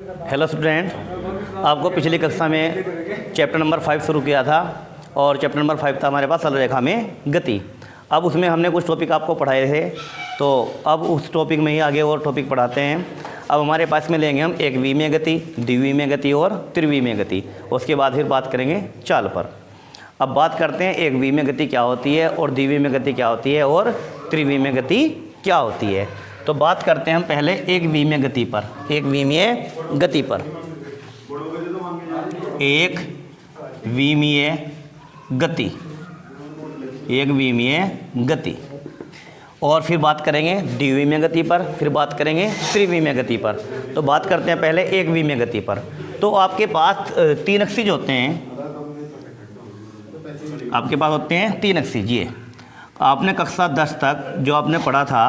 Hello student, आपको पिछली कक्षा में चैप्टर नंबर 5 शुरू किया था और चैप्टर नंबर 5 था हमारे पास सरल रेखा में गति। अब उसमें हमने कुछ टॉपिक आपको पढ़ाए थे, तो अब उस टॉपिक में ही आगे और टॉपिक पढ़ाते हैं। अब हमारे पास में लेंगे हम एक विमीय गति, द्विविमीय गति और त्रिविमीय गति। उसके बाद फिर बात करेंगे चाल पर। अब बात करते हैं एक विमीय गति क्या होती है और द्विविमीय गति क्या होती है और त्रिविमीय गति क्या होती है। तो बात करते हैं हम पहले एक विमीय गति पर। एक विमीय गति पर, एक विमीय गति, एक विमीय गति, और फिर बात करेंगे द्विविमीय गति पर, फिर बात करेंगे त्रिविमीय गति पर। तो बात करते हैं पहले एक विमीय गति पर। तो आपके पास तीन अक्षिज होते हैं, आपके पास होते हैं तीन अक्षिज। ये आपने कक्षा 10 तक जो आपने पढ़ा था,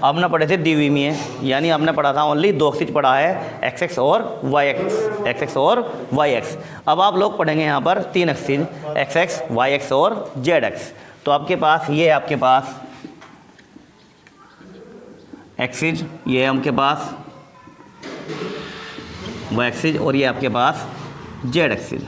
आपने पढ़े थे द्विविमीय, यानी आपने पढ़ा था ओनली दो अक्षिज पढ़ा है, एक्स एक्स और वाई एक्स, एक्स एक्स और वाई एक्स। अब आप लोग पढ़ेंगे यहाँ पर तीन अक्षिज, एक्स एक्स, वाई एक्स और जेड एक्स। तो आपके पास ये है, आपके पास एक्सिज, ये है आपके पास वाई एक्सिज और ये आपके पास जेड एक्सिज।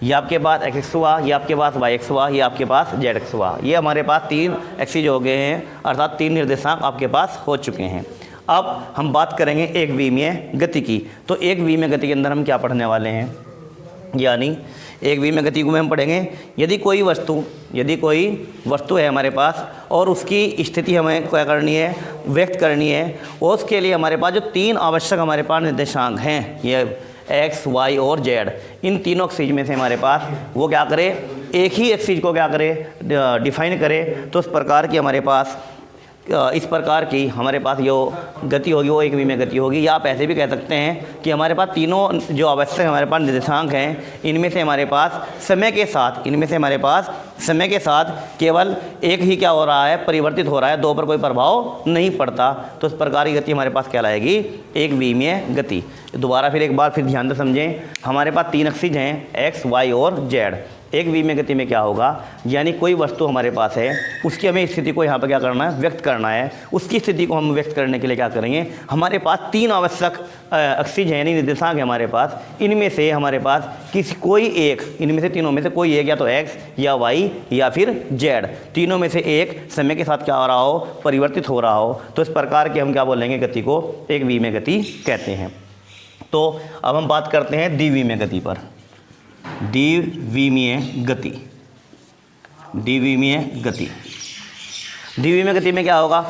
ये आपके पास एक्स एक्स हुआ, ये आपके पास वाई एक्स हुआ, ये आपके पास जेड एक्स हुआ। ये हमारे पास तीन एक्सिज हो गए हैं, अर्थात तीन निर्देशांक आपके पास हो चुके हैं। अब हम बात करेंगे एक विमीय गति की। तो एक विमीय गति के अंदर हम क्या पढ़ने वाले हैं, यानी एक विमीय गति को में हम पढ़ेंगे यदि कोई वस्तु है हमारे पास और उसकी स्थिति हमें क्या करनी है, व्यक्त करनी है, और उसके लिए हमारे पास जो तीन आवश्यक हमारे पास निर्देशांक हैं, ये एक्स, वाई और जेड, इन तीनों एक्सिज में से हमारे पास वो क्या करे, एक ही एक्सिज को क्या करे, डिफाइन करे। तो इस प्रकार की हमारे पास हमारे पास जो गति होगी वो एक विमीय गति होगी। या आप ऐसे भी कह सकते हैं कि हमारे पास तीनों जो आवश्यक हमारे पास निर्देशांक हैं, इनमें से हमारे पास समय के साथ केवल एक ही क्या हो रहा है, परिवर्तित हो रहा है, दो पर कोई प्रभाव नहीं पड़ता। तो इस प्रकार की गति हमारे पास कहलाएगी एक विमीय गति। दोबारा फिर एक बार फिर ध्यान से समझें, हमारे पास तीन अक्षिज हैं, एक्स, वाई और जेड। एक विमीय गति में क्या होगा, यानी कोई वस्तु हमारे पास है, उसकी हमें स्थिति को यहाँ पर क्या करना है, व्यक्त करना है। उसकी स्थिति को हम व्यक्त करने के लिए क्या करेंगे, हमारे पास तीन आवश्यक अक्षिज हैं, यानी निर्देशांक है हमारे पास। इनमें से हमारे पास इनमें से तीनों में से कोई एक, या तो एक्स या वाई या फिर जेड, तीनों में से एक समय के साथ क्या हो रहा हो, परिवर्तित हो रहा हो। तो इस प्रकार के हम क्या बोलेंगे, गति को एक विमीय गति कहते हैं। तो अब हम बात करते हैं द्विविमीय गति पर। द्विविमीय गति में क्या होगा,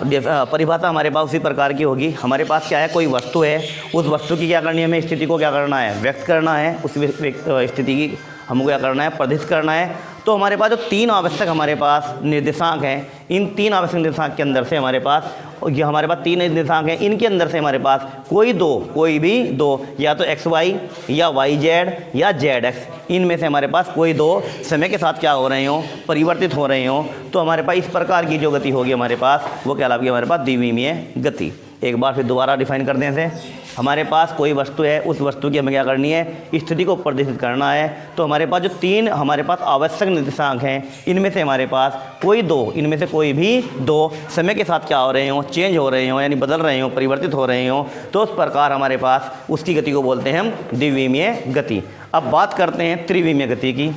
परिभाषा हमारे पास उसी प्रकार की होगी। हमारे पास क्या है, कोई वस्तु है, उस वस्तु की क्या करनी है, हमें स्थिति को क्या करना है, व्यक्त करना है। उस स्थिति की हमको क्या करना है, प्रदर्शित करना है। तो हमारे पास जो तीन आवश्यक हमारे पास निर्देशांक हैं, इन तीन आवश्यक निर्देशांक के अंदर से हमारे पास तीन निर्देशांक हैं, इनके अंदर से हमारे पास कोई भी दो, या तो एक्स वाई या वाई जेड या जेड एक्स, इनमें से हमारे पास कोई दो समय के साथ क्या हो रहे हों, परिवर्तित हो रहे हों। तो हमारे पास इस प्रकार की जो गति होगी हमारे पास, वो कहलाएगी हमारे पास द्विविमीय गति। एक बार फिर दोबारा डिफाइन कर दें से, हमारे पास कोई वस्तु है, उस वस्तु की हमें क्या करनी है, स्थिति को प्रदर्शित करना है। तो हमारे पास जो तीन हमारे पास आवश्यक निर्देशांक हैं, इनमें से हमारे पास इनमें से कोई भी दो समय के साथ क्या हो रहे हों, चेंज हो रहे हों, यानी बदल रहे हों, परिवर्तित हो रहे हों। तो उस प्रकार हमारे पास उसकी गति को बोलते हैं हम द्विविमीय गति। अब बात करते हैं त्रिविमीय गति की।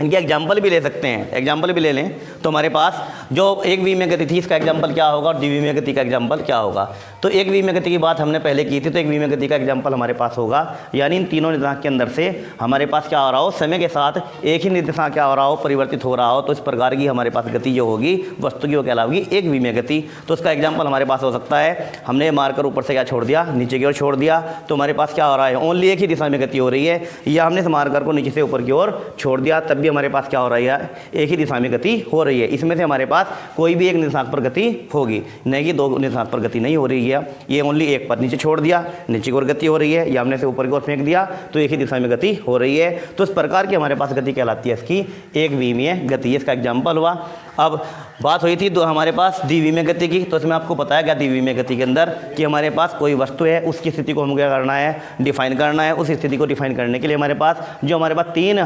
इनके एग्जाम्पल भी ले सकते हैं, एग्जाम्पल भी ले लें। तो हमारे पास जो एक विमीय गति थी, इसका एग्जाम्पल क्या होगा और द्विविमीय गति का एग्जाम्पल क्या होगा। तो एक विमीय गति की बात हमने पहले की थी, तो एक विमीय गति का एग्जाम्पल हमारे पास होगा, यानी इन तीनों निर्देशांक के अंदर से हमारे पास क्या हो रहा हो, समय के साथ एक ही निर्देशांक क्या हो रहा हो, परिवर्तित हो रहा हो। तो इस प्रकार की हमारे पास गति जो होगी वस्तु की, वो कहलाएगी एक विमीय गति। तो उसका एग्जाम्पल हमारे पास हो सकता है, हमने मार्कर ऊपर से क्या छोड़ दिया, नीचे की ओर छोड़ दिया, तो हमारे पास क्या हो रहा है, ओनली एक ही दिशा में गति हो रही है। या हमने इस मार्कर को नीचे से ऊपर की ओर छोड़ दिया, तब भी हमारे पास क्या हो रहा है, एक ही दिशा में गति हो रही है। इसमें से हमारे पास कोई भी एक निर्देशांक पर गति होगी, नहीं कि दो निर्देशांक पर गति नहीं हो रही है। ये ओनली एक पर नीचे छोड़ दिया, नीचे की ओर गति हो रही है, या हमने से ऊपर की ओर फेंक दिया, तो एक ही दिशा में गति हो रही है। तो इस प्रकार की हमारे पास गति कहलाती है इसकी एक विमीय गति। इसका एग्जाम्पल हुआ। अब बात हुई थी हमारे पास द्विविमीय गति की, तो इसमें आपको पता है क्या द्विविमीय गति के अंदर कि हमारे पास कोई वस्तु है, उसकी स्थिति को हमें क्या करना है, डिफाइन करना है। उस स्थिति को डिफाइन करने के लिए हमारे पास जो हमारे पास तीन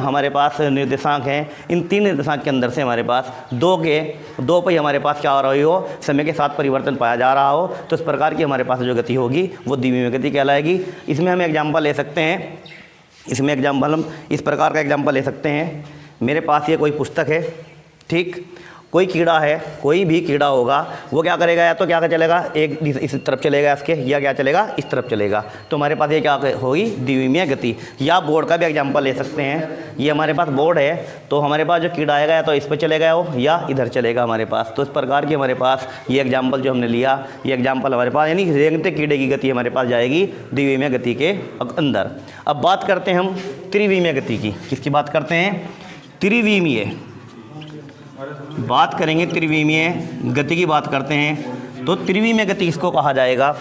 निर्देशांक हैं, इन तीन निर्देशांक के अंदर से हमारे पास दो पे हमारे पास क्या हो रही हो, समय के साथ परिवर्तन पाया जा रहा हो, तो इस प्रकार की हमारे पास जो गति होगी वो द्विविमीय गति कहलाएगी। इसमें हम एग्जाम्पल ले सकते हैं, इसमें एग्जाम्पल हम इस प्रकार का एग्जाम्पल ले सकते हैं। मेरे पास ये कोई पुस्तक है, ठीक, कोई कीड़ा है, कोई भी कीड़ा होगा वो क्या करेगा, या तो क्या चलेगा, एक इस तरफ चलेगा इसके, या क्या चलेगा, इस तरफ चलेगा। तो हमारे पास ये क्या होगी, द्विविमीय गति। या बोर्ड का भी एग्जांपल ले सकते हैं। ये हमारे पास बोर्ड है, तो हमारे पास जो कीड़ा आएगा या तो इस पर चलेगा वो, या इधर चलेगा हमारे पास। तो इस प्रकार की हमारे पास ये एग्जाम्पल जो हमने लिया, ये एग्जाम्पल हमारे पास, यानी रेंगते कीड़े की गति हमारे पास जाएगी द्विविमीय गति के अंदर। अब बात करते हैं हम त्रिविमीय गति की। किसकी बात करते हैं, त्रिविमीय बात करेंगे, त्रिविमीय गति की बात करते हैं। तो त्रिविमीय गति इसको कहा जाएगा,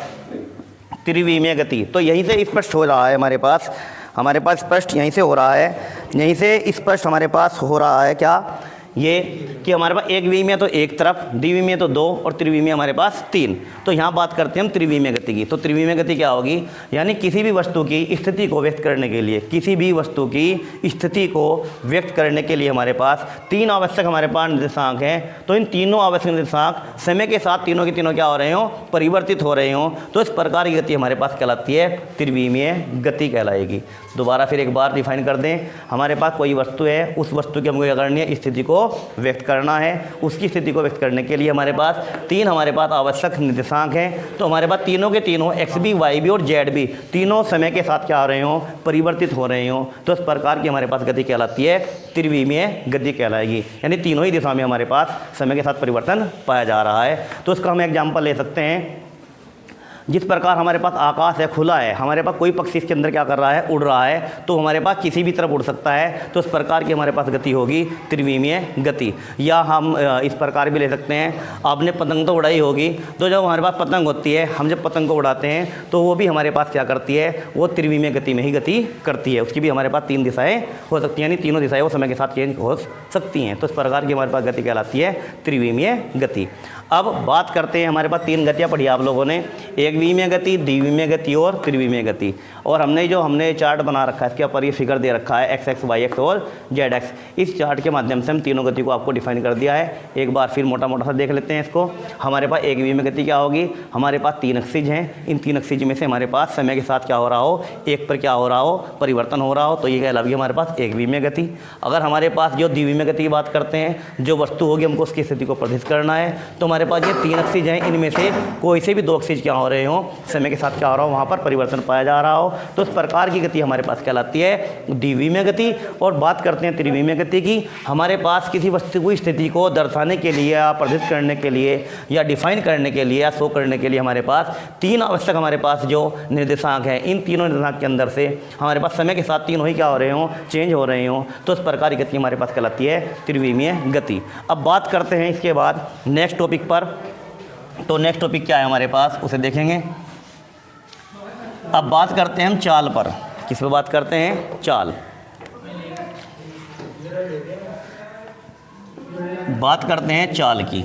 त्रिविमीय गति। तो यहीं से स्पष्ट हो रहा है हमारे पास स्पष्ट यहीं से हो रहा है, यहीं से स्पष्ट हमारे पास हो रहा है क्या, ये कि हमारे पास एक विमीय तो एक तरफ, द्विविमीय तो दो, और त्रिविमीय हमारे पास तीन। तो यहाँ बात करते हैं हम त्रिविमीय गति की। तो त्रिविमीय गति क्या होगी, यानी किसी भी वस्तु की स्थिति को व्यक्त करने के लिए, किसी भी वस्तु की स्थिति को व्यक्त करने के लिए हमारे पास तीन आवश्यक हमारे पास निर्देशांक हैं। तो इन तीनों आवश्यक निर्देशांक समय के साथ तीनों के तीनों क्या हो रहे हों, परिवर्तित हो रहे हों, तो इस प्रकार की गति हमारे पास कहलाती है त्रिविमीय गति कहलाएगी। दोबारा फिर एक बार डिफाइन कर दें, हमारे पास कोई वस्तु है, उस वस्तु की हमको क्या करनी है, स्थिति को व्यक्त करना है। उसकी स्थिति को व्यक्त करने के लिए हमारे पास तीन हमारे पास आवश्यक निर्देशांक हैं। तो हमारे पास तीनों के तीनों एक्स बी, वाई बी और जेड बी तीनों समय के साथ क्या हो रहे हों, परिवर्तित हो रहे हों। तो इस प्रकार की हमारे पास गति कहलाती है त्रिविमीय गति कहलाएगी, यानी तीनों ही दिशा में हमारे पास समय के साथ परिवर्तन पाया जा रहा है। तो इसका हम एग्जाम्पल ले सकते हैं। जिस प्रकार हमारे पास आकाश है, खुला है, हमारे पास कोई पक्षी इसके अंदर क्या कर रहा है, उड़ रहा है, तो हमारे पास किसी भी तरफ उड़ सकता है। तो इस प्रकार की हमारे पास गति होगी त्रिविमीय गति। या हम इस प्रकार भी ले सकते हैं, आपने पतंग तो उड़ाई होगी, तो जब हमारे पास पतंग होती है, हम जब पतंग को उड़ाते हैं तो वो भी हमारे पास क्या करती है, वो त्रिविमीय गति में ही गति करती है। उसकी भी हमारे पास तीन दिशाएँ हो सकती हैं, यानी तीनों दिशाएँ वो समय के साथ चेंज हो सकती हैं। तो इस प्रकार की हमारे पास गति कहलाती है त्रिविमीय गति। अब बात करते हैं, हमारे पास तीन गतियाँ पढ़ी आप लोगों ने, एक विमीय गति, द्विविमीय गति और त्रिविमीय गति। और हमने चार्ट बना रखा है, इसके ऊपर ये फिगर दे रखा है एक्स एक्स, वाई एक्स और जेड एक्स। इस चार्ट के माध्यम से हम तीनों गति को आपको डिफाइन कर दिया है। एक बार फिर मोटा मोटा सा देख लेते हैं इसको। हमारे पास एक विमीय गति क्या होगी, हमारे पास तीन अक्षिज हैं, इन तीन अक्षिज में से हमारे पास समय के साथ क्या हो रहा हो, एक पर क्या हो रहा हो, परिवर्तन हो रहा हो, तो ये कहलाएगी हमारे पास एक विमीय गति। अगर हमारे पास जो द्विविमीय गति की बात करते हैं, जो वस्तु होगी हमको उसकी स्थिति को प्रदर्शित करना है, तो हमारे पास ये तीन अक्षिज हैं, इनमें से कोई से भी दो अक्षिज क्या हो रहे हो, समय के साथ क्या हो रहा हो, वहाँ पर परिवर्तन पाया जा रहा हो, तो इस प्रकार की गति हमारे पास कहलाती है द्विविमीय गति। और बात करते हैं त्रिविमीय गति की। हमारे पास किसी वस्तु की स्थिति को दर्शाने के लिए या प्रदर्शित करने के लिए या डिफाइन करने के लिए या शो करने के लिए हमारे पास तीन आवश्यक हमारे पास जो निर्देशांक हैं, इन तीनों निर्देशांक के अंदर से हमारे पास समय के साथ तीनों ही क्या हो रहे हों, चेंज हो रहे हों, तो इस प्रकार की गति हमारे पास कहलाती है त्रिविमीय गति। अब बात करते हैं इसके बाद नेक्स्ट टॉपिक पर। तो नेक्स्ट टॉपिक क्या है हमारे पास, उसे देखेंगे। अब बात करते हैं हम चाल पर। किस पे बात करते हैं, चाल। बात करते हैं चाल की।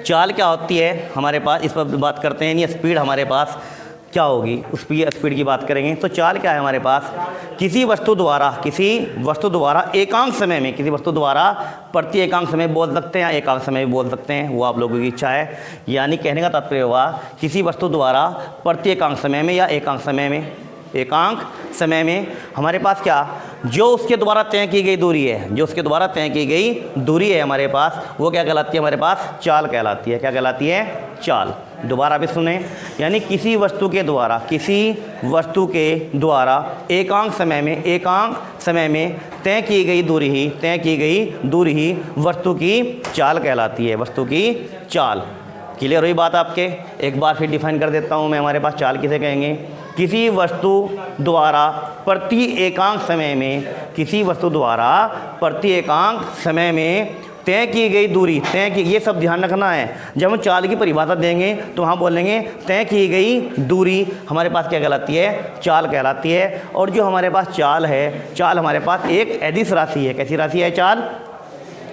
चाल क्या होती है हमारे पास, इस पर बात करते हैं। यानी स्पीड हमारे पास क्या होगी, उस पर स्पीड की बात करेंगे। तो चाल क्या है हमारे पास, किसी वस्तु द्वारा एकांक समय में, किसी वस्तु द्वारा प्रति एकांक समय बोल सकते हैं या एकांक समय भी बोल सकते हैं, वो आप लोगों की इच्छा है। यानी कहने का तात्पर्य हुआ किसी वस्तु द्वारा प्रति एकांक समय में या एकांक समय में हमारे पास क्या, जो उसके द्वारा तय की गई दूरी है, जो उसके द्वारा तय की गई दूरी है हमारे पास, वो क्या कहलाती है, हमारे पास चाल कहलाती है। क्या कहलाती है, चाल। दोबारा भी सुने, यानी किसी वस्तु के द्वारा एकांक समय में तय की गई दूरी ही वस्तु की चाल कहलाती है, वस्तु की चाल। क्लियर हुई बात आपके। एक बार फिर डिफाइन कर देता हूँ मैं, हमारे पास चाल किसे कहेंगे, किसी वस्तु द्वारा प्रति एकांक समय में तय की गई दूरी, ये सब ध्यान रखना है। जब हम चाल की परिभाषा देंगे तो वहाँ बोलेंगे तय की गई दूरी हमारे पास क्या कहलाती है, चाल कहलाती है। और जो हमारे पास चाल है, चाल हमारे पास एक अदिश राशि है। कैसी राशि है चाल,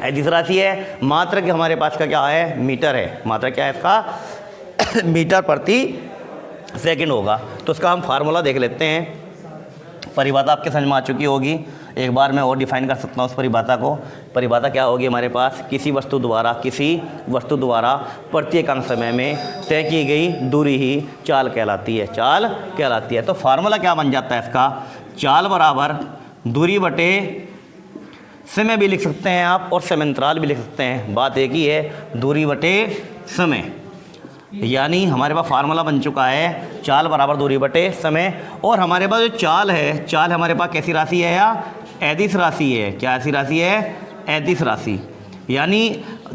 एदिश राशि है। मात्रक हमारे पास का क्या है, मीटर है। मात्रक क्या है इसका मीटर प्रति सेकंड होगा। तो उसका हम फार्मूला देख लेते हैं। परिभाषा आपके समझ में आ चुकी होगी, एक बार मैं और डिफाइन कर सकता हूँ उस परिभाषा को। परिभाषा क्या होगी हमारे पास, किसी वस्तु द्वारा प्रति एकांक समय में तय की गई दूरी ही चाल कहलाती है। तो फार्मूला क्या बन जाता है इसका, चाल बराबर दूरी बटे समय भी लिख सकते हैं आप और समयांतराल भी लिख सकते हैं, बात एक ही है, दूरी बटे समय। यानी हमारे पास फार्मूला बन चुका है चाल बराबर दूरी बटे समय। और हमारे पास जो चाल है, चाल हमारे पास कैसी राशि है या एदिश राशि है। क्या ऐसी राशि है, एदिश राशि। यानी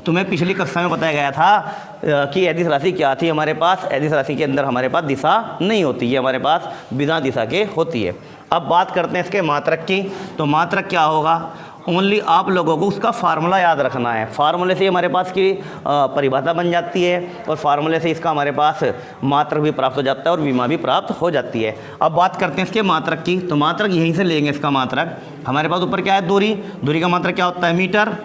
तुम्हें पिछली कक्षा में बताया गया था कि एदिश राशि क्या थी हमारे पास। एदिश राशि के अंदर हमारे पास दिशा नहीं होती है, हमारे पास बिना दिशा के होती है। अब बात करते हैं इसके मात्रक की। तो मात्रक क्या होगा, ओनली आप लोगों को उसका फार्मूला याद रखना है। फार्मूले से हमारे पास की परिभाषा बन जाती है और फार्मूले से इसका हमारे पास मात्रक भी प्राप्त हो जाता है और विमा भी प्राप्त हो जाती है। अब बात करते हैं इसके मात्रक की। तो मात्रक यहीं से लेंगे इसका मात्रक। हमारे पास ऊपर क्या है, दूरी का मात्रक क्या होता है, मीटर।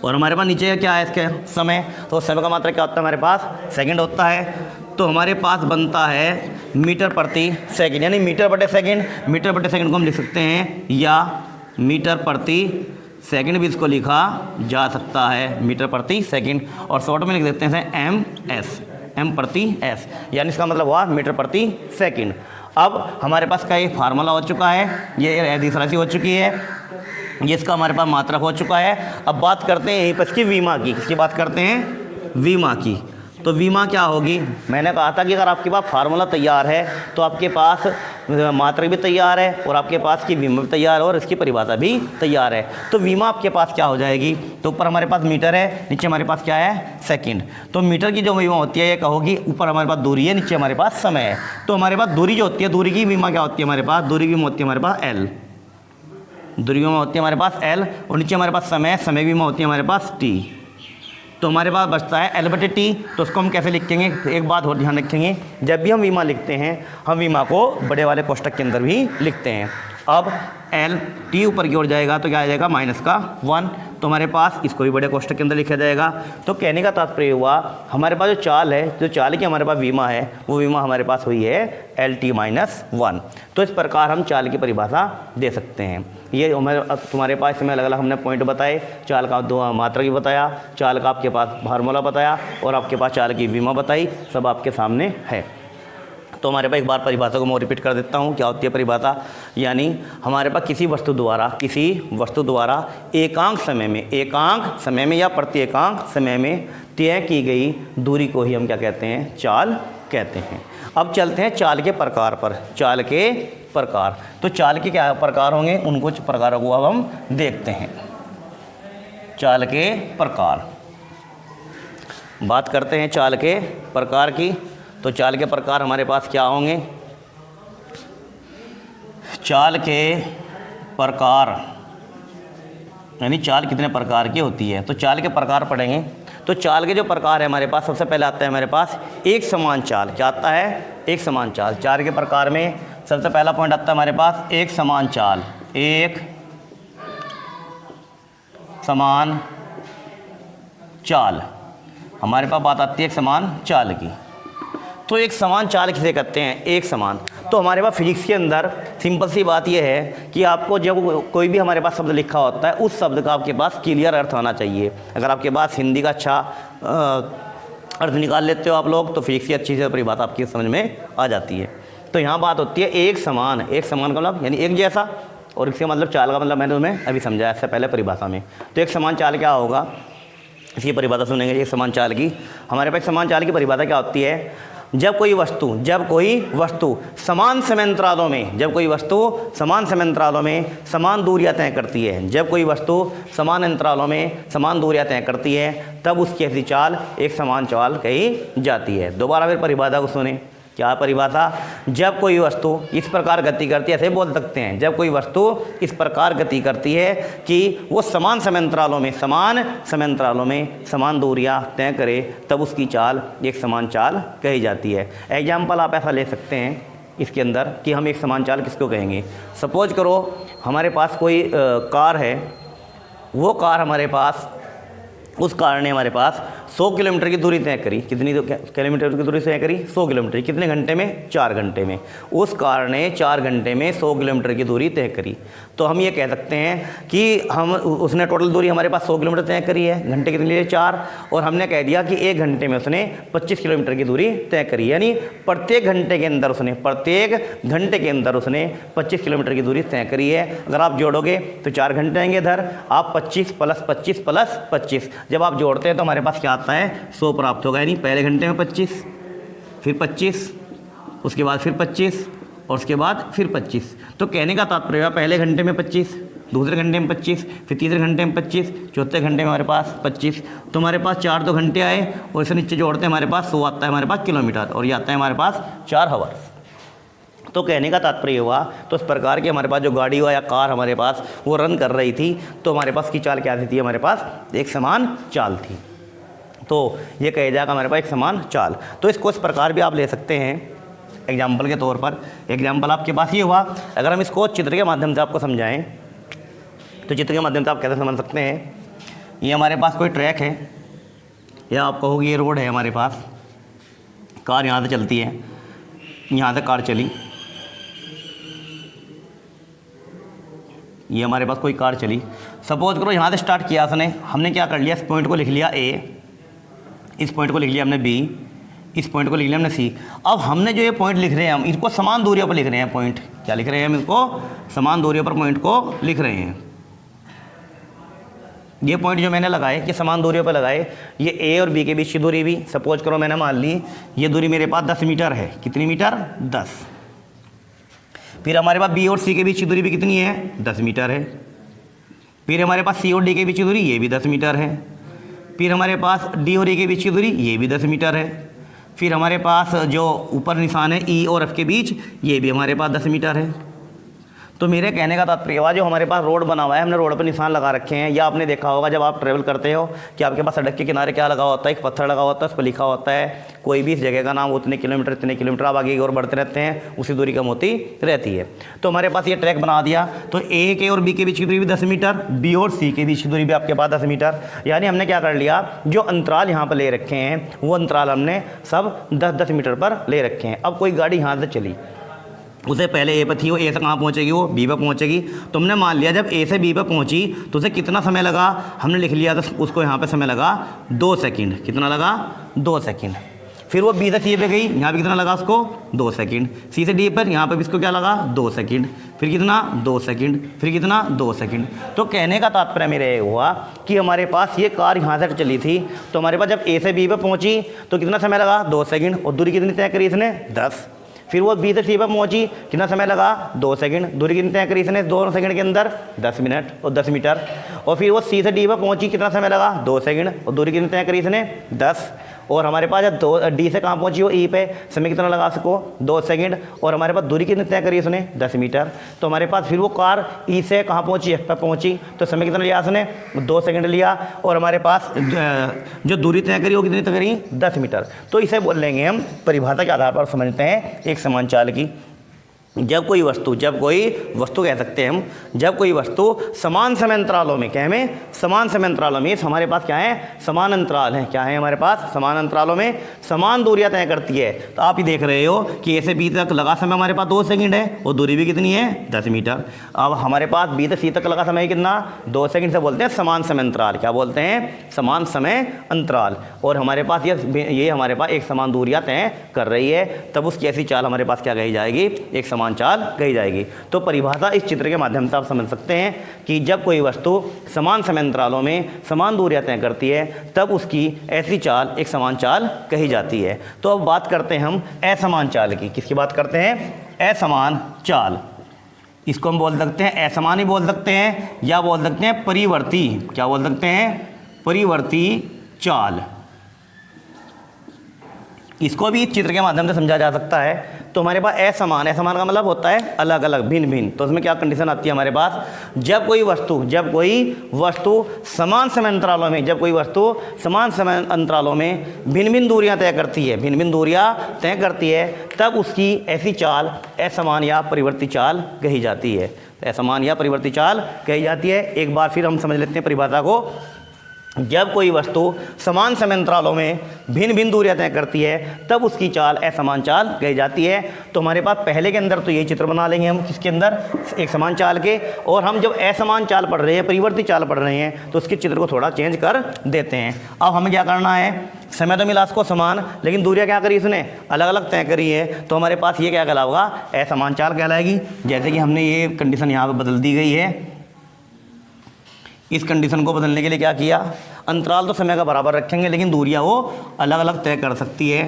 और हमारे पास नीचे क्या है इसके समय, तो समय का मात्रक क्या होता है हमारे पास, सेकंड होता है। तो हमारे पास बनता है मीटर प्रति सेकंड, यानी मीटर बटे सेकंड को हम लिख सकते हैं या मीटर प्रति सेकंड भी इसको लिखा जा सकता है, मीटर प्रति सेकंड। और शॉर्ट में लिख देते हैं एम प्रति एस, यानी इसका मतलब हुआ मीटर प्रति सेकंड। अब हमारे पास का ये फार्मूला हो चुका है, ये एदिश राशि हो चुकी है, ये इसका हमारे पास मात्रक हो चुका है। अब बात करते हैं यहीं पर इसकी विमा की। इसकी बात करते हैं विमा की। तो विमा क्या होगी, मैंने कहा था कि अगर आपके पास फार्मूला तैयार है तो आपके पास मात्रक भी तैयार है और आपके पास की विमा भी तैयार है और इसकी परिभाषा भी तैयार है। तो विमा आपके पास क्या हो जाएगी, तो ऊपर हमारे पास मीटर है, नीचे हमारे पास क्या है, सेकंड। तो मीटर की जो विमा होती है ये कहोगी, ऊपर हमारे पास दूरी है, नीचे हमारे पास समय है। तो हमारे पास दूरी जो होती है, दूरी की विमा क्या होती है हमारे पास, दूरी की विमा होती है हमारे पास एल। दूरी की विमा होती है हमारे पास एल और नीचे हमारे पास समय की विमा होती है हमारे पास टी। तो हमारे पास बचता है एल बटे टी। तो उसको हम कैसे लिखेंगे, एक बात और ध्यान रखेंगे, जब भी हम विमा लिखते हैं हम विमा को बड़े वाले कोष्टक के अंदर भी लिखते हैं। अब एल टी ऊपर की ओर जाएगा तो क्या आ जाएगा, -1। तो हमारे पास इसको भी बड़े कोष्टक के अंदर लिखा जाएगा। तो कहने का तात्पर्य हुआ हमारे पास जो चाल है, जो चाल की हमारे पास विमा है, वो विमा हमारे पास हुई है LT-1। तो इस प्रकार हम चाल की परिभाषा दे सकते हैं। ये तुम्हारे पास इसमें अलग अलग हमने पॉइंट बताए, चाल का दो मात्रक भी बताया, चाल का आपके पास फार्मूला बताया और आपके पास चाल की विमा बताई, सब आपके सामने है। तो हमारे पास एक बार परिभाषा को मैं रिपीट कर देता हूँ, क्या होती है परिभाषा, यानी हमारे पास किसी वस्तु द्वारा एकांक समय में या प्रति एकांक समय में तय की गई दूरी को ही हम क्या कहते हैं, चाल कहते हैं। अब चलते हैं चाल के प्रकार पर। चाल के प्रकार, तो चाल के क्या प्रकार होंगे, उन कुछ प्रकारों को अब हम देखते हैं। चाल के प्रकार, बात करते हैं चाल के प्रकार की। तो चाल के प्रकार हमारे पास क्या होंगे, चाल के प्रकार यानी चाल कितने प्रकार की होती है। तो चाल के प्रकार पढ़ेंगे। तो चाल के जो प्रकार है हमारे पास, सबसे पहले आता है हमारे पास एक समान चाल। क्या आता है, एक समान चाल। चाल के प्रकार में सबसे पहला पॉइंट आता है हमारे पास एक समान चाल। एक समान चाल, हमारे पास बात आती है एक समान चाल की। तो एक समान चाल किसे कहते हैं, एक समान। तो हमारे पास फिजिक्स के अंदर सिंपल सी बात यह है कि आपको जब कोई भी हमारे पास शब्द लिखा होता है, उस शब्द का आपके पास क्लियर अर्थ आना चाहिए। अगर आपके पास हिंदी का अच्छा अर्थ निकाल लेते हो आप लोग, तो फिजिक्स की अच्छी से परिभाषा आपकी समझ में आ जाती है। तो यहाँ बात होती है एक समान। एक समान का मतलब यानी एक जैसा, और इसका मतलब चाल का मतलब मैंने तुम्हें अभी समझाया इससे पहले परिभाषा में। तो एक समान चाल क्या होगा, इसकी परिभाषा सुनेंगे एक समान चाल की। हमारे पास समान चाल की परिभाषा क्या होती है, जब कोई वस्तु समान समयांतरालों में समान दूरियां तय करती है, जब कोई वस्तु समान अंतरालों में समान दूरियां तय करती है, तब उसकी ऐसी चाल एक समान चाल कही जाती है। दोबारा फिर परिभाषा को सुने, क्या परिभाषा, जब कोई वस्तु इस प्रकार गति करती है, ऐसे बोल सकते हैं, जब कोई वस्तु इस प्रकार गति करती है कि वो समान समयांतरालों में समान दूरियां तय करे, तब उसकी चाल एक समान चाल कही जाती है। एग्जाम्पल आप ऐसा ले सकते हैं इसके अंदर कि हम एक समान चाल किसको कहेंगे। सपोज करो हमारे पास कोई कार है, वो कार हमारे पास, उस कार ने हमारे पास 100 किलोमीटर की दूरी तय करी। कितनी किलोमीटर की दूरी तय करी? 100 किलोमीटर। कितने घंटे में? 4 घंटे में। उस कार ने 4 घंटे में 100 किलोमीटर की दूरी तय करी। तो हम ये कह सकते हैं कि उसने टोटल दूरी हमारे पास 100 किलोमीटर तय करी है, घंटे कितनी लिए? 4, और हमने कह दिया कि 1 घंटे में उसने 25 किलोमीटर की दूरी तय करी, यानी प्रत्येक घंटे के अंदर उसने 25 किलोमीटर की दूरी तय करी है। अगर आप जोड़ोगे तो 4 घंटे आएंगे इधर, आप 25 प्लस 25 प्लस 25, जब आप जोड़ते हैं तो हमारे पास क्या आता है? 100 प्राप्त होगा, यानी पहले घंटे में 25, फिर 25, उसके बाद फिर 25, और उसके बाद फिर 25। तो कहने का तात्पर्य पहले घंटे में 25, दूसरे घंटे में 25, फिर तीसरे घंटे में 25, चौथे घंटे में हमारे पास 25। तो हमारे पास 4 तो घंटे आए, और इसे नीचे जोड़ते हैं हमारे पास 100 आता है हमारे पास किलोमीटर, और ये आता है हमारे पास 4 आवर्स। तो कहने का तात्पर्य हुआ, तो इस प्रकार की हमारे पास जो गाड़ी हुआ या कार हमारे पास वो रन कर रही थी, तो हमारे पास की चाल क्या थी? हमारे पास एक समान चाल थी। तो ये कहा जाएगा हमारे पास एक समान चाल। तो इसको इस प्रकार भी आप ले सकते हैं एग्जाम्पल के तौर पर। एग्जाम्पल आपके पास ये हुआ, अगर हम इसको चित्र के माध्यम से आपको समझाएं तो चित्र के माध्यम से आप कैसे समझ सकते हैं? ये हमारे पास कोई ट्रैक है, या आप कहोगे ये रोड है हमारे पास, कार यहाँ से चलती है, यहाँ से कार चली, ये हमारे पास कोई कार चली। सपोज करो यहाँ से स्टार्ट किया उसने, हमने क्या कर लिया? इस पॉइंट को लिख लिया A, इस पॉइंट को लिख लिया हमने B, इस पॉइंट को लिख लिया हमने C। अब हमने जो ये पॉइंट लिख रहे हैं, हम इसको समान दूरियों पर लिख रहे हैं। पॉइंट क्या लिख रहे हैं? हम इसको समान दूरियों पर पॉइंट को लिख रहे हैं। ये पॉइंट जो मैंने लगाए कि समान दूरियों पर लगाए, ये A और B के बीच की दूरी भी सपोज करो मैंने मान ली ये दूरी मेरे पास 10 मीटर है। कितनी मीटर? 10। फिर हमारे पास B और C के बीच की दूरी भी कितनी है? 10 मीटर है। फिर हमारे पास C और D के बीच की दूरी ये भी 10 मीटर है। फिर हमारे पास D और E के बीच की दूरी ये भी 10 मीटर है। फिर हमारे पास जो ऊपर निशान है E और F के बीच, ये भी हमारे पास 10 मीटर है। तो मेरे कहने का तात्पर्य हुआ, जो हमारे पास रोड बना हुआ है, हमने रोड पर निशान लगा रखे हैं, या आपने देखा होगा जब आप ट्रैवल करते हो कि आपके पास सड़क के किनारे क्या लगा होता है? एक पत्थर लगा होता है, उस पर लिखा होता है कोई भी इस जगह का नाम, उतने किलोमीटर इतने किलोमीटर, आप आगे की ओर बढ़ते रहते हैं, उसी दूरी कम होती रहती है। तो हमारे पास ये ट्रैक बना दिया, तो A के और B के बीच की दूरी भी 10 मीटर, B और C के बीच की दूरी भी आपके पास 10 मीटर। यानी हमने क्या कर लिया, जो अंतराल यहाँ पर ले रखे हैं वो अंतराल हमने सब 10-10 मीटर पर ले रखे हैं। अब कोई गाड़ी यहाँ से चली, उसे पहले A पर थी, वो A से कहाँ पहुँचेगी? वो B पर पहुँचेगी। तो हमने मान लिया जब A से B पर पहुँची तो उसे कितना समय लगा? हमने लिख लिया तो उसको यहाँ पे समय लगा 2 सेकंड। कितना लगा? 2 सेकंड। फिर वो B से C पे गई, यहाँ पे कितना लगा उसको? 2 सेकंड। C से D पर, यहाँ पर भी इसको क्या लगा? 2 सेकंड। फिर कितना? 2 सेकंड। फिर कितना? 2 सेकंड। तो कहने का तात्पर्य मेरा ये हुआ कि हमारे पास ये कार यहाँ से चली थी, तो हमारे पास जब A से B पर पहुँची तो कितना समय लगा? 2 सेकंड। और दूरी कितनी तय करी इसने? 10। फिर वो B से C पर पहुँची, कितना समय लगा? 2 सेकंड। दूरी कितनी तय करी इसने 2 सेकंड के अंदर? 10 मिनट और 10 मीटर। और फिर वो C से D पर पहुँची, कितना समय लगा? 2 सेकंड। और दूरी कितनी तय करी इसने? 10। और हमारे पास जब D से कहाँ पहुँची वो E पे, समय कितना लगा उसको? 2 सेकंड। और हमारे पास दूरी कितनी तय करी उसने? 10 मीटर। तो हमारे पास फिर वो कार E से कहाँ पहुँची? F पर पहुँची, तो समय कितना लिया उसने? 2 सेकंड लिया। और हमारे पास जो दूरी तय करी वो कितनी तय करी? 10 मीटर। तो इसे बोल लेंगे हम, परिभाषा के आधार पर समझते हैं, एक समान चाल की। जब कोई वस्तु कह सकते हैं हम, जब कोई वस्तु समान समय अंतरालों में, क्या है? समान समय अंतरालों में, हमारे पास क्या है? समान अंतराल है। क्या है हमारे पास? समान अंतरालों में समान दूरियां तय करती है। तो आप ही देख रहे हो कि A से B तक लगा समय हमारे पास 2 सेकंड है, और दूरी भी कितनी है? 10 मीटर। अब हमारे पास B से C तक लगा समय कितना? 2 सेकंड। से बोलते हैं समान समय अंतराल। क्या बोलते हैं? समान समय अंतराल। और हमारे पास ये हमारे पास एक समान दूरियां तय कर रही है, तब उसकी ऐसी चाल हमारे पास क्या कही जाएगी? एक समान चाल कही जाएगी। तो परिभाषा इस चित्र के माध्यम से आप समझ सकते हैं कि जब कोई वस्तु समान समय अंतरालों में समान दूरियां तय करती है, तब उसकी ऐसी चाल एक समान चाल कही जाती है। तो अब बात करते हैं हम असमान चाल की। किसकी बात करते हैं? असमान चाल। इसको हम बोल सकते हैं असमान ही बोल सकते हैं, या बोल सकते हैं परिवर्ती। क्या बोल सकते हैं? परिवर्ती चाल। इसको भी इस चित्र के माध्यम से समझा जा सकता है। तो हमारे पास असमान का मतलब होता है अलग अलग, भिन्न भिन्न। तो उसमें क्या कंडीशन आती है हमारे पास? जब कोई वस्तु समान समय अंतरालों में, समान समय अंतरालों में भिन्न भिन्न दूरियां तय करती है, तब उसकी ऐसी चाल असमान या परिवर्ती चाल कही जाती है। असमान या परिवर्ती चाल कही जाती है। एक बार फिर हम समझ लेते हैं परिभाषा को। जब कोई वस्तु समान समय अंतरालों में भिन्न भिन्न दूरियां तय करती है तब उसकी चाल असमान चाल कही जाती है। तो हमारे पास पहले के अंदर तो यही चित्र बना लेंगे हम, किसके अंदर, एक समान चाल के। और हम जब असमान चाल पढ़ रहे हैं, परिवर्ती चाल पढ़ रहे हैं, तो उसके चित्र को थोड़ा चेंज कर देते हैं। अब हमें क्या करना है, समय तो मिला उसको समान, लेकिन दूरियां क्या करी इसने, अलग अलग तय करी है। तो हमारे पास ये क्या कहलाएगा, असमान चाल कहलाएगी। जैसे कि हमने ये कंडीशन यहाँ पर बदल दी गई है। इस कंडीशन को बदलने के लिए क्या किया, अंतराल तो समय का बराबर रखेंगे लेकिन दूरियां वो अलग अलग तय कर सकती है।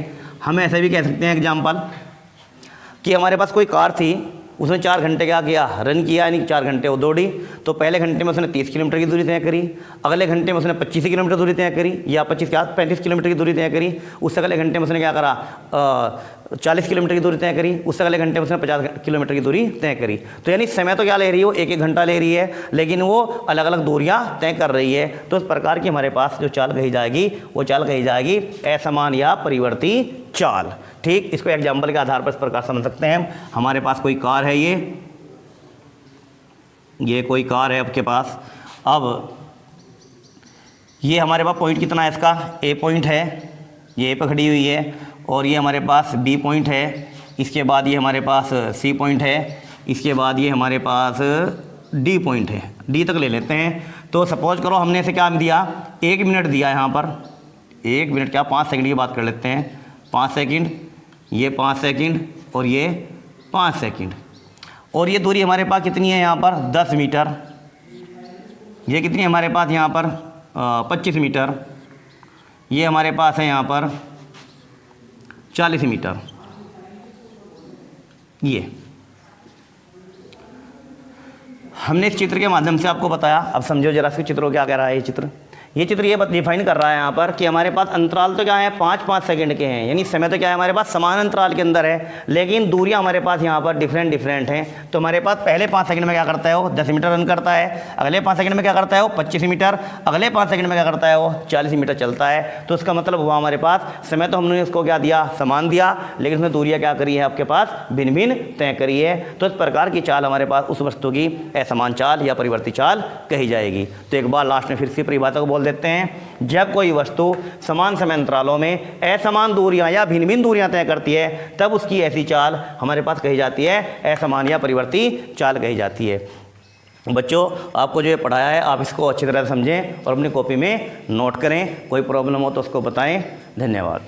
हम ऐसे भी कह सकते हैं एग्जाम्पल कि हमारे पास कोई कार थी, उसने 4 घंटे क्या किया, रन किया, यानी 4 घंटे वो दौड़ी। तो पहले घंटे में उसने 30 किलोमीटर की दूरी तय करी, अगले घंटे में उसने 25 किलोमीटर दूरी तय करी, या 35 किलोमीटर की दूरी तय करी। उससे अगले घंटे में उसने क्या करा, 40 किलोमीटर की दूरी तय करी। उससे अगले घंटे में उसने 50 किलोमीटर की दूरी तय करी। तो यानी समय तो क्या ले रही है, वो 1-1 घंटा ले रही है, लेकिन वो अलग अलग दूरियां तय कर रही है। तो इस प्रकार की हमारे पास जो चाल कही जाएगी वो चाल कही जाएगी असमान या परिवर्ती चाल। ठीक, इसको एग्जाम्पल के आधार पर इस प्रकार समझ सकते हैं। हमारे पास कोई कार है, ये कोई कार है आपके पास। अब ये हमारे पास पॉइंट कितना है इसका, ए पॉइंट है, ये ए पर खड़ी हुई है, और ये हमारे पास बी पॉइंट है। इसके बाद ये हमारे पास सी पॉइंट है, इसके बाद ये हमारे पास डी पॉइंट है। डी तक ले लेते हैं। तो सपोज करो हमने इसे क्या दिया, 1 मिनट दिया यहाँ पर, 1 मिनट क्या 5 सेकंड की बात कर लेते हैं, 5 सेकंड, ये 5 सेकंड और ये 5 सेकंड। और ये दूरी हमारे पास कितनी है यहाँ पर, 10 मीटर। ये कितनी है हमारे पास यहाँ पर, 25 मीटर। ये हमारे पास है यहाँ पर 40 मीटर। ये हमने इस चित्र के माध्यम से आपको बताया। अब समझो जरा इसके चित्रों क्या कह रहा है ये चित्र। ये चित्र ये डिफाइन कर रहा है यहाँ पर कि हमारे पास अंतराल तो क्या है, 5-5 सेकंड के हैं, यानी समय तो क्या है हमारे पास समान अंतराल के अंदर है, लेकिन दूरियां हमारे पास यहाँ पर डिफरेंट हैं। तो हमारे पास पहले 5 सेकंड में क्या करता है वो 10 मीटर रन करता है, अगले 5 सेकंड में क्या करता है वो 25 मीटर, अगले 5 सेकंड में क्या करता है वो 40 मीटर चलता है। तो इसका मतलब हुआ हमारे पास समय तो हमने इसको क्या दिया, समान दिया, लेकिन उसने दूरियाँ क्या करी है आपके पास, भिन्न भिन्न तय करी है। तो इस प्रकार की चाल हमारे पास उस वस्तु की असमान चाल या परिवर्ती चाल कही जाएगी। तो एक बार लास्ट में फिर से परिभाषा को बोल देते हैं। जब कोई वस्तु समान समय अंतरालों में असमान दूरियां या भिन्न भिन्न दूरियां तय करती है तब उसकी ऐसी चाल हमारे पास कही जाती है असमान या परिवर्ती चाल कही जाती है। बच्चों, आपको जो ये पढ़ाया है आप इसको अच्छी तरह समझें और अपनी कॉपी में नोट करें। कोई प्रॉब्लम हो तो उसको बताएं। धन्यवाद।